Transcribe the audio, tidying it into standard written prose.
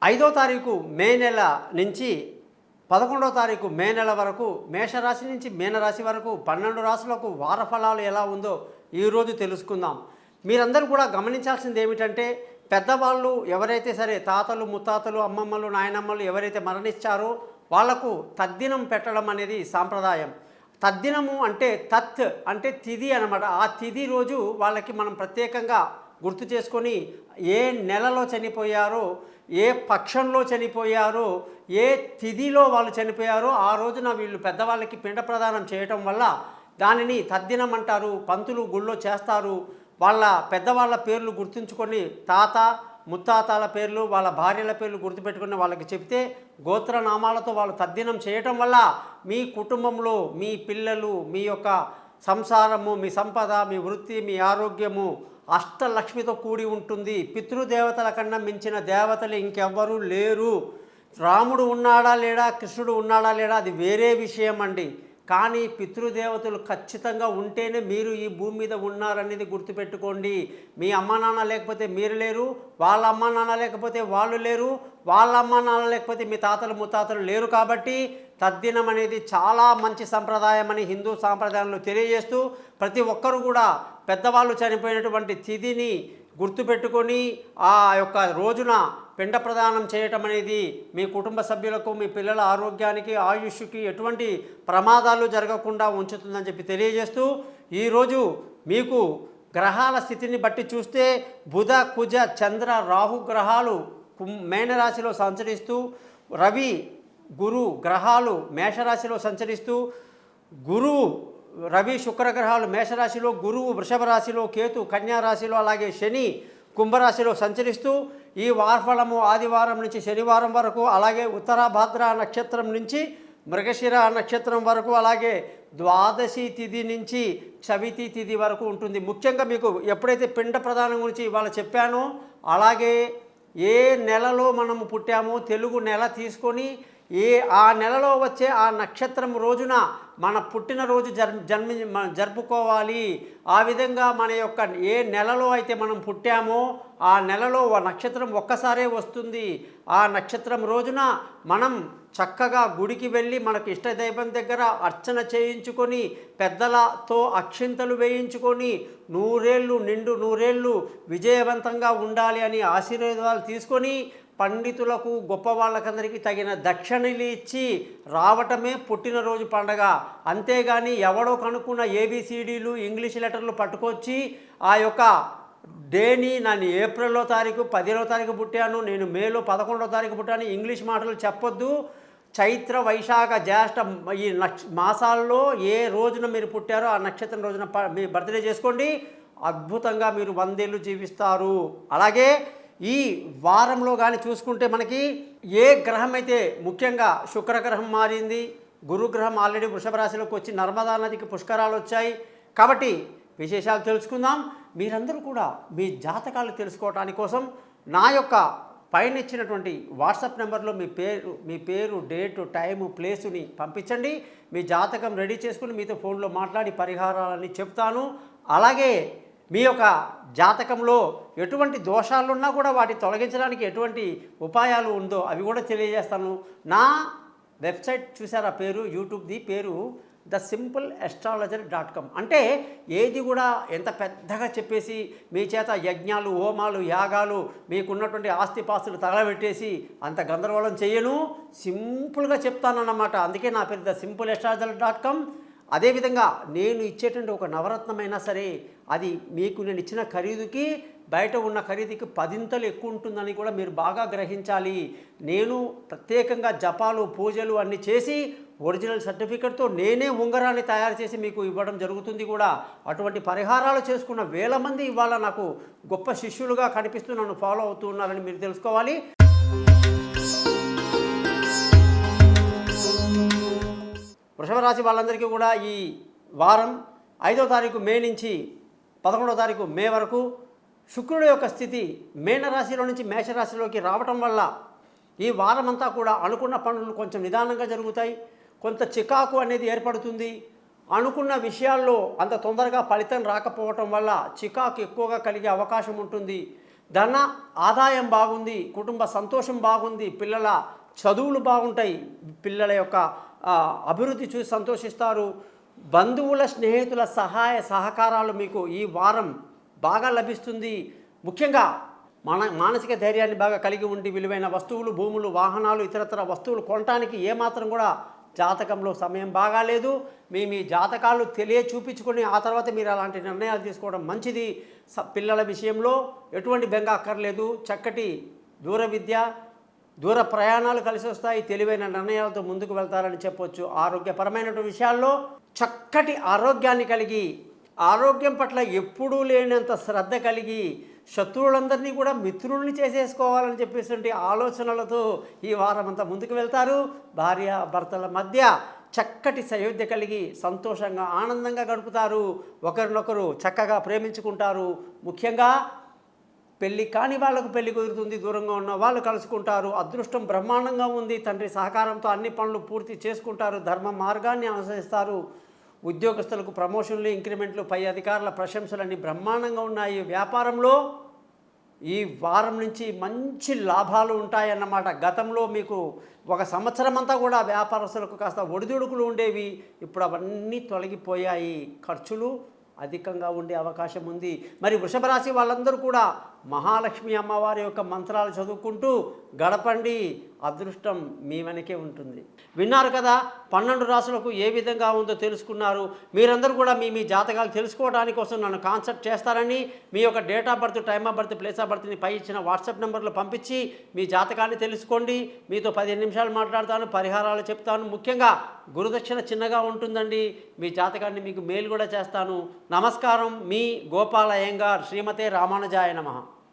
5వ తారీఖు మే నెల నుంచి 11వ తారీఖు మే నెల వరకు మేషరాశి నుంచి మీనరాశి వరకు 12 రాశులకు వార ఫలాలు ఎలా ఉందో ఈరోజు తెలుసుకుందాం. మీరందరూ కూడా గమనించాల్సింది ఏమిటంటే, పెద్దవాళ్ళు ఎవరైతే సరే తాతలు ముత్తాతలు అమ్మమ్మలు నాయనమ్మలు ఎవరైతే మరణించారో వాళ్లకు తద్దినం పెట్టడం అనేది సాంప్రదాయం. తద్దినము అంటే తత్ అంటే తిథి అనమాట. ఆ తిథి రోజు వాళ్ళకి మనం ప్రత్యేకంగా గుర్తు చేసుకొని ఏ నెలలో చనిపోయారో, ఏ పక్షంలో చనిపోయారో, ఏ తిథిలో వాళ్ళు చనిపోయారో ఆ రోజున వీళ్ళు పెద్దవాళ్ళకి పిండ ప్రదానం చేయటం వల్ల దానిని తద్దినం అంటారు. పంతులు గుళ్ళో చేస్తారు. వాళ్ళ పెద్దవాళ్ళ పేర్లు గుర్తుంచుకొని తాత ముత్తాతల పేర్లు వాళ్ళ భార్యల పేర్లు గుర్తుపెట్టుకుని వాళ్ళకి చెప్తే గోత్రనామాలతో వాళ్ళు తద్దినం చేయటం వల్ల మీ కుటుంబంలో మీ పిల్లలు, మీ యొక్క సంసారము, మీ సంపద, మీ వృత్తి, మీ ఆరోగ్యము అష్టలక్ష్మితో కూడి ఉంటుంది. పితృదేవతల కన్నా మించిన దేవతలు ఇంకెవ్వరూ లేరు. రాముడు ఉన్నాడా లేడా, కృష్ణుడు ఉన్నాడా లేడా అది వేరే విషయం అండి. కానీ పితృదేవతలు ఖచ్చితంగా ఉంటేనే మీరు ఈ భూమి మీద ఉన్నారనేది గుర్తుపెట్టుకోండి. మీ అమ్మ నాన్న లేకపోతే మీరు లేరు, వాళ్ళ అమ్మ నాన్న లేకపోతే వాళ్ళు లేరు, వాళ్ళ అమ్మ నాన్న లేకపోతే మీ తాతలు ముత్తాతలు లేరు. కాబట్టి తద్దినం అనేది చాలా మంచి సంప్రదాయం అని హిందూ సాంప్రదాయంలో తెలియజేస్తూ, ప్రతి ఒక్కరూ కూడా పెద్దవాళ్ళు చనిపోయినటువంటి తిథిని గుర్తుపెట్టుకొని ఆ యొక్క రోజున పిండ ప్రదానం చేయటం అనేది మీ కుటుంబ సభ్యులకు, మీ పిల్లల ఆరోగ్యానికి, ఆయుష్కి ఎటువంటి ప్రమాదాలు జరగకుండా ఉంచుతుందని చెప్పి తెలియజేస్తూ, ఈరోజు మీకు గ్రహాల స్థితిని బట్టి చూస్తే బుధ కుజ చంద్ర రాహు గ్రహాలు మేనరాశిలో సంచరిస్తూ, రవి గురు గ్రహాలు మేషరాశిలో సంచరిస్తూ, గురువు రవి శుక్ర గ్రహాలు మేషరాశిలో, గురువు వృషభ రాశిలో, కేతు కన్యా రాశిలో, అలాగే శని కుంభరాశిలో సంచరిస్తూ ఈ వారఫలము ఆదివారం నుంచి శనివారం వరకు, అలాగే ఉత్తరాభాద్ర నక్షత్రం నుంచి మృగశిర నక్షత్రం వరకు, అలాగే ద్వాదశి తిథి నుంచి చవితి తిథి వరకు ఉంటుంది. ముఖ్యంగా మీకు ఎప్పుడైతే పిండ ప్రదానం గురించి ఇవాళ చెప్పానో, అలాగే ఏ నెలలో మనము పుట్టామో తెలుగు నెల తీసుకొని ఆ నెలలో వచ్చే ఆ నక్షత్రం రోజున మన పుట్టినరోజు జరుపుకోవాలి. ఆ విధంగా మన యొక్క ఏ నెలలో అయితే మనం పుట్టామో ఆ నెలలో నక్షత్రం ఒక్కసారే వస్తుంది. ఆ నక్షత్రం రోజున మనం చక్కగా గుడికి వెళ్ళి మనకు ఇష్టదైవం దగ్గర అర్చన చేయించుకొని, పెద్దలతో అక్షింతలు వేయించుకొని, నూరేళ్ళు నిండు నూరేళ్ళు విజయవంతంగా ఉండాలి అని ఆశీర్వాదాలు తీసుకొని, పండితులకు గొప్ప వాళ్ళకందరికీ తగిన దక్షిణలు ఇచ్చి రావటమే పుట్టినరోజు పండగ. అంతేగాని ఎవడో కనుక్కున్న ఏబిసిడీలు ఇంగ్లీష్ లెటర్లు పట్టుకొచ్చి ఆ యొక్క డేని నేను ఏప్రిల్లో తారీఖు 15వ తారీఖు పుట్టాను, నేను మేలో 11వ తారీఖు పుట్టాను ఇంగ్లీష్ మాటలు చెప్పొద్దు. చైత్ర వైశాఖ జ్యేష్ఠ ఈ మాసాల్లో ఏ రోజున మీరు పుట్టారో ఆ నక్షత్రం రోజున మీ బర్త్డే చేసుకోండి. అద్భుతంగా మీరు 100 ఏళ్ళు జీవిస్తారు. అలాగే ఈ వారంలో కానీ చూసుకుంటే మనకి ఏ గ్రహం అయితే, ముఖ్యంగా శుక్రగ్రహం మారింది, గురుగ్రహం ఆల్రెడీ వృషభ రాశిలోకి వచ్చి నర్మదా నదికి పుష్కరాలు వచ్చాయి. కాబట్టి విశేషాలు తెలుసుకుందాం. మీరందరూ కూడా మీ జాతకాలు తెలుసుకోవటానికి కోసం నా యొక్క పైన ఇచ్చినటువంటి వాట్సాప్ నెంబర్లో మీ పేరు డేటు టైము ప్లేసుని పంపించండి. మీ జాతకం రెడీ చేసుకుని మీతో ఫోన్లో మాట్లాడి పరిహారాలని చెప్తాను. అలాగే మీ యొక్క జాతకంలో ఎటువంటి దోషాలున్నా కూడా వాటిని తొలగించడానికి ఎటువంటి ఉపాయాలు ఉందో అవి కూడా తెలియజేస్తాను. నా వెబ్సైట్ చూసారా, యూట్యూబ్ది పేరు thesimple.astrologer.com. అంటే ఏది కూడా ఎంత పెద్దగా చెప్పేసి మీ చేత యజ్ఞాలు హోమాలు యాగాలు మీకున్నటువంటి ఆస్తిపాస్తులు తగలబెట్టేసి అంత గందరగోళం చేయను, సింపుల్గా చెప్తానన్నమాట. అందుకే నా పేరు thesimple.astrologer.com. అదేవిధంగా నేను ఇచ్చేటువంటి ఒక నవరత్నమైనా సరే అది మీకు నేను ఇచ్చిన ఖరీదుకి బయట ఉన్న ఖరీదుకి 10 ఎక్కువ ఉంటుందని కూడా మీరు బాగా గ్రహించాలి. నేను ప్రత్యేకంగా జపాలు పూజలు అన్నీ చేసి ఒరిజినల్ సర్టిఫికెట్తో నేనే ఉంగరాన్ని తయారు చేసి మీకు ఇవ్వడం జరుగుతుంది కూడా. అటువంటి పరిహారాలు చేసుకున్న వేల మంది ఇవాళ నాకు గొప్ప శిష్యులుగా కనిపిస్తూ నన్ను ఫాలో అవుతూ ఉన్నారని మీరు తెలుసుకోవాలి. వృషభ రాశి వాళ్ళందరికీ కూడా ఈ వారం 5వ తారీఖు మే నుంచి 11వ తారీఖు మే వరకు శుక్రుడి యొక్క స్థితి మీనరాశిలో నుంచి మేషరాశిలోకి రావటం వల్ల ఈ వారమంతా కూడా అనుకున్న పనులు కొంచెం నిదానంగా జరుగుతాయి. కొంత చికాకు అనేది ఏర్పడుతుంది. అనుకున్న విషయాల్లో అంత తొందరగా ఫలితం రాకపోవటం వల్ల చికాకు ఎక్కువగా కలిగే అవకాశం ఉంటుంది. ధన ఆదాయం బాగుంది, కుటుంబ సంతోషం బాగుంది, పిల్లల చదువులు బాగుంటాయి, పిల్లల యొక్క అభివృద్ధి చూసి సంతోషిస్తారు. బంధువుల స్నేహితుల సహాయ సహకారాలు మీకు ఈ వారం బాగా లభిస్తుంది. ముఖ్యంగా మానసిక ధైర్యాన్ని బాగా కలిగి ఉండి విలువైన వస్తువులు, భూములు, వాహనాలు, ఇతరతర వస్తువులు కొనడానికి ఏమాత్రం కూడా జాతకంలో సమయం బాగాలేదు. మీ జాతకాలు చూపించుకొని ఆ తర్వాత మీరు అలాంటి నిర్ణయాలు తీసుకోవడం మంచిది. పిల్లల విషయంలో ఎటువంటి బెంగ అక్కర్లేదు. చక్కటి దూర విద్య, దూర ప్రయాణాలు కలిసి వస్తాయి. తెలివైన నిర్ణయాలతో ముందుకు వెళ్తారని చెప్పొచ్చు. ఆరోగ్యపరమైనటువంటి విషయాల్లో చక్కటి ఆరోగ్యాన్ని కలిగి, ఆరోగ్యం పట్ల ఎప్పుడూ లేనంత శ్రద్ధ కలిగి, శత్రువులందరినీ కూడా మిత్రుల్ని చేసేసుకోవాలని చెప్పేసి ఆలోచనలతో ఈ వారం అంతా ముందుకు వెళ్తారు. భార్య భర్తల మధ్య చక్కటి సయోధ్య కలిగి సంతోషంగా ఆనందంగా గడుపుతారు. ఒకరినొకరు చక్కగా ప్రేమించుకుంటారు. ముఖ్యంగా పెళ్ళి కాని వాళ్ళకు పెళ్లి కుదురుతుంది, దూరంగా ఉన్న వాళ్ళు కలుసుకుంటారు. అదృష్టం బ్రహ్మాండంగా ఉంది. తండ్రి సహకారంతో అన్ని పనులు పూర్తి చేసుకుంటారు. ధర్మ మార్గాన్ని అనుసరిస్తారు. ఉద్యోగస్తులకు ప్రమోషన్లు, ఇంక్రిమెంట్లు, పై అధికారుల ప్రశంసలన్నీ బ్రహ్మాండంగా ఉన్నాయి. వ్యాపారంలో ఈ వారం నుంచి మంచి లాభాలు ఉంటాయన్నమాట. గతంలో మీకు ఒక సంవత్సరం అంతా కూడా వ్యాపారస్తులకు కాస్త ఒడిదుడుకులు ఉండేవి. ఇప్పుడు అవన్నీ తొలగిపోయాయి. ఖర్చులు అధికంగా ఉండే అవకాశం ఉంది. మరి వృషభ రాశి వాళ్ళందరూ కూడా మహాలక్ష్మి అమ్మవారి యొక్క మంత్రాలు చదువుకుంటూ గడపండి. అదృష్టం మీ వెనకే ఉంటుంది. విన్నారు కదా, 12 రాశులకు ఏ విధంగా ఉందో తెలుసుకున్నారు. మీరందరూ కూడా మీ జాతకాలు తెలుసుకోవడానికి కోసం నన్ను కాన్సల్ట్ చేస్తారని, మీ యొక్క date of birth, time of birth, place of బర్త్ని పై ఇచ్చిన వాట్సాప్ నెంబర్లో పంపించి మీ జాతకాన్ని తెలుసుకోండి. మీతో 15 నిమిషాలు మాట్లాడతాను, పరిహారాలు చెప్తాను. ముఖ్యంగా గురుదక్షిణ చిన్నగా ఉంటుందండి. మీ జాతకాన్ని మీకు మెయిల్ కూడా చేస్తాను. నమస్కారం. మీ గోపాల అయ్యంగార్. శ్రీమతే రామానుజాయ నమః.